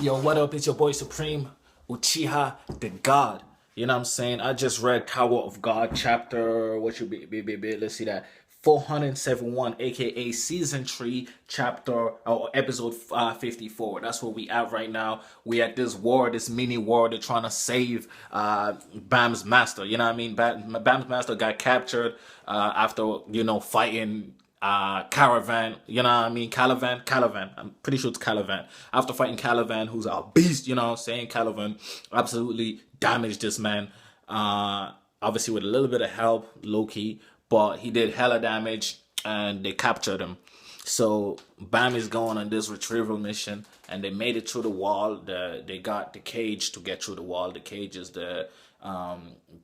Yo, what up? It's your boy Supreme, Uchiha the God. You know what I'm saying? I just read Tower of God chapter, what should be let's see that. 471, aka season 3, chapter or episode 54. That's where we at right now. We at this war, this mini war. They're trying to save Bam's master. You know what I mean? Bam's master got captured after, fighting Caravan, you know what I mean? Calavan. I'm pretty sure it's Calavan. After fighting Calavan, who's a beast, you know what I'm saying? Calavan absolutely damaged this man. Obviously with a little bit of help, low key, but he did hella damage and they captured him. So Bam is going on this retrieval mission, and they made it through the wall. They got the cage to get through the wall. The cage is the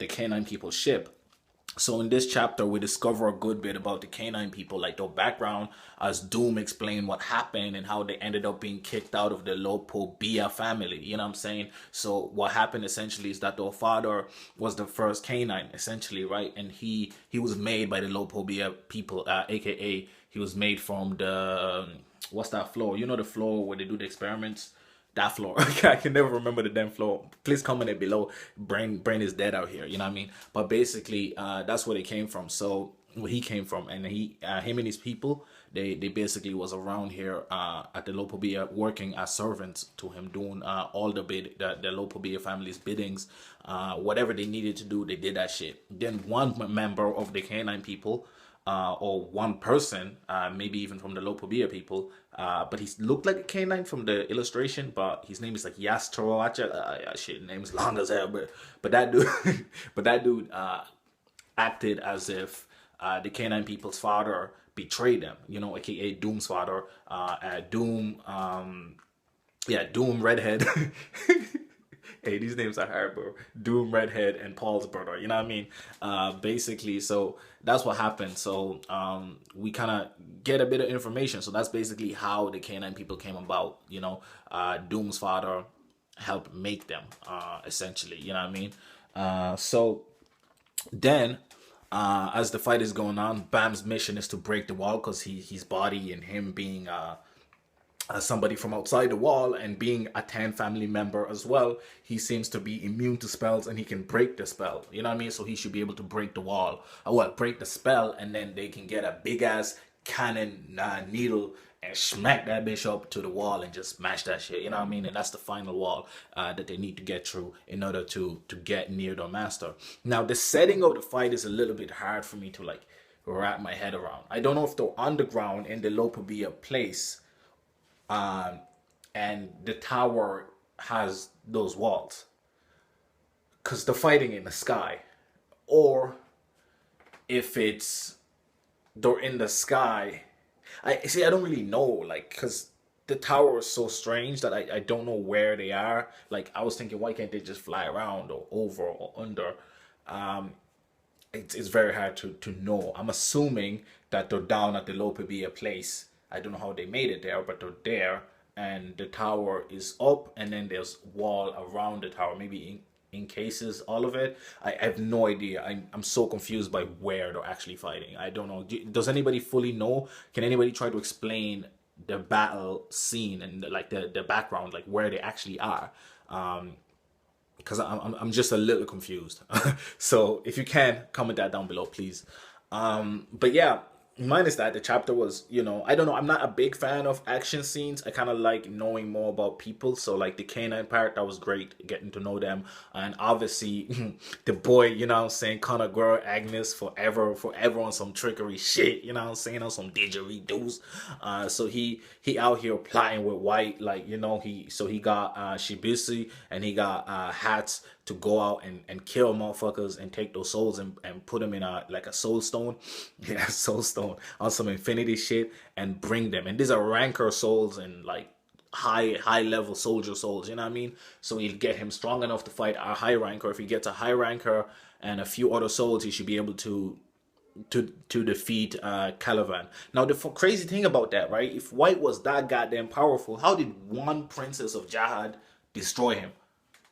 canine people ship. So in this chapter, we discover a good bit about the canine people, like their background, as Doom explained what happened and how they ended up being kicked out of the Lopobia family. You know what I'm saying? So what happened essentially is that their father was the first canine, essentially, right? And he was made by the Lopobia people, aka he was made from the what's that floor? You know the floor where they do the experiments. That floor. I can never remember the damn floor. Please comment it below. Brain is dead out here. You know what I mean? But basically, that's where they came from. So where he came from, and him and his people, they basically was around here at the Lopobia working as servants to him, doing all the Lopobia family's biddings, whatever they needed to do, they did that shit. Then one member of the canine people, or one person, maybe even from the Lopobia people, but he looked like a canine from the illustration, but his name is like Yastoroacha. Shit, name is long as hell, but that dude, but that dude acted as if the canine people's father betrayed them, aka Doom's father, Doom, Doom Redhead. Hey, these names are hard, bro. Doom, Redhead, and Paul's brother. You know what I mean? Basically, so that's what happened. So we kind of get a bit of information. So that's basically how the canine people came about. Doom's father helped make them, essentially. You know what I mean? So then, as the fight is going on, Bam's mission is to break the wall because his body and him being somebody from outside the wall and being a Tan family member as well, he seems to be immune to spells and he can break the spell. You know what I mean? So he should be able to break the wall. Break the spell, and then they can get a big ass cannon needle and smack that bitch up to the wall and just smash that shit. You know what I mean? And that's the final wall that they need to get through in order to get near their master. Now, the setting of the fight is a little bit hard for me to like wrap my head around. I don't know if they're underground in the Lopobia place, and the tower has those walls because they're fighting in the sky, or if it's they're in the sky. I don't really know, like, because the tower is so strange that I don't know where they are. Like, I was thinking, why can't they just fly around or over or under? It's very hard to know. I'm assuming that they're down at the Lopobia place. I don't know how they made it there, but they're there, and the tower is up, and then there's wall around the tower, maybe in cases all of it. I have no idea. I'm so confused by where they're actually fighting. I don't know. Does anybody fully know? Can anybody try to explain the battle scene and like the background, like where they actually are? Because I'm just a little confused. So if you can, comment that down below, please. But yeah, minus that, the chapter was, I don't know. I'm not a big fan of action scenes. I kind of like knowing more about people. So like the canine part, that was great, getting to know them. And obviously the boy, what I'm saying, Conor Agnes forever on some trickery shit, what I'm saying, on some didgeridoos. So he out here plotting with White, like, he got Shibusi, and he got hats to go out and kill motherfuckers and take those souls and put them in a soul stone. Yeah, soul stone on some infinity shit and bring them. And these are rancor souls and like high level soldier souls, you know what I mean? So he'll get him strong enough to fight a high ranker. If he gets a high ranker and a few other souls, he should be able to defeat Calavan. Now the crazy thing about that, right? If White was that goddamn powerful, how did one princess of Jahad destroy him?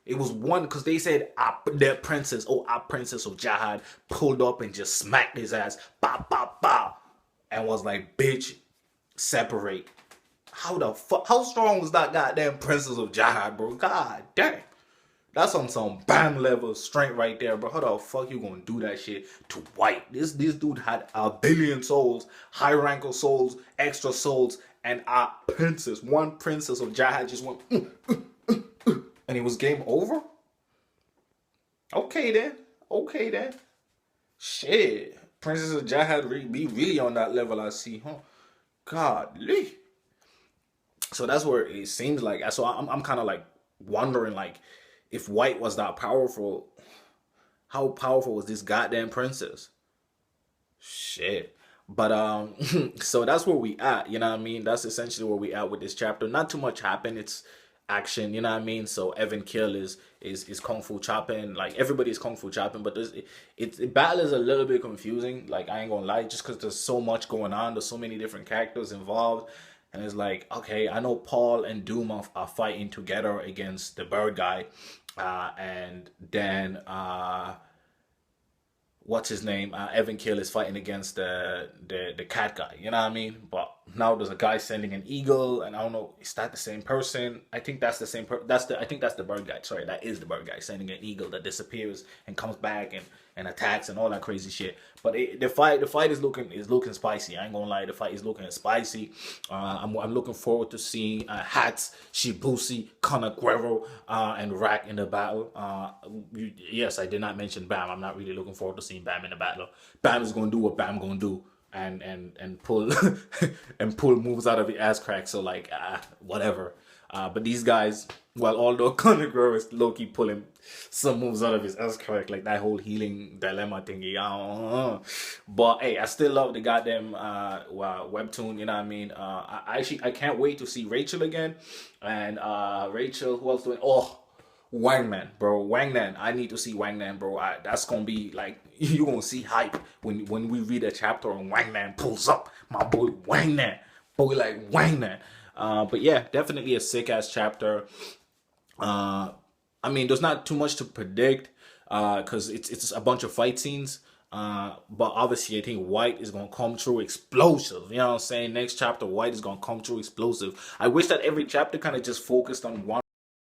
It was one, because they said their princess, our princess of Jahad, pulled up and just smacked his ass, ba ba ba, and was like, bitch, separate. How the fuck? How strong was that goddamn Princess of Jihad, bro? God damn. That's on some bam level strength right there, bro. How the fuck you gonna do that shit to White? This dude had a billion souls, high rank of souls, extra souls, and a princess. One Princess of Jihad just went, and it was game over. Okay then. Okay then. Shit. Princess of Jihad be really on that level, I see, huh? Godly. So that's where it seems like. So I'm kind of like wondering, like, if White was that powerful, how powerful was this goddamn princess? Shit. But so that's where we at, you know what I mean? That's essentially where we at with this chapter. Not too much happened. It's action, you know what I mean? So Evan Kill is kung fu chopping. Like, everybody's kung fu chopping, but the battle is a little bit confusing. Like, I ain't gonna lie, just because there's so much going on. There's so many different characters involved. And it's like, okay, I know Paul and Doom are fighting together against the bird guy. And then what's his name? Evan Kill is fighting against the cat guy. You know what I mean? But now there's a guy sending an eagle, and I don't know, is that the same person? I think that's the same I think that's the bird guy. Sorry, that is the bird guy sending an eagle that disappears and comes back and attacks and all that crazy shit. But the fight is looking spicy. I ain't gonna lie, the fight is looking spicy. I'm looking forward to seeing Hats, Shibusi, Conor Guerrero, and Rack in the battle. Yes, I did not mention Bam. I'm not really looking forward to seeing Bam in the battle. Bam is gonna do what Bam gonna do. And pull and pull moves out of the ass crack. So like whatever. But these guys, well, although Conor Guerrero is low-key pulling some moves out of his ass crack, like that whole healing dilemma thingy. But hey, I still love the goddamn webtoon. You know what I mean? I can't wait to see Rachel again. And Rachel, who else doing? Oh, Wangman, bro. Wangman. I need to see Wangman, bro. That's gonna be like, you gonna see hype when we read a chapter and Wangman pulls up. My boy Wangman. Boy like Wangman. But yeah, definitely a sick ass chapter. I mean, there's not too much to predict, because it's a bunch of fight scenes. But obviously I think White is gonna come through explosive. You know what I'm saying? Next chapter, White is gonna come through explosive. I wish that every chapter kind of just focused on one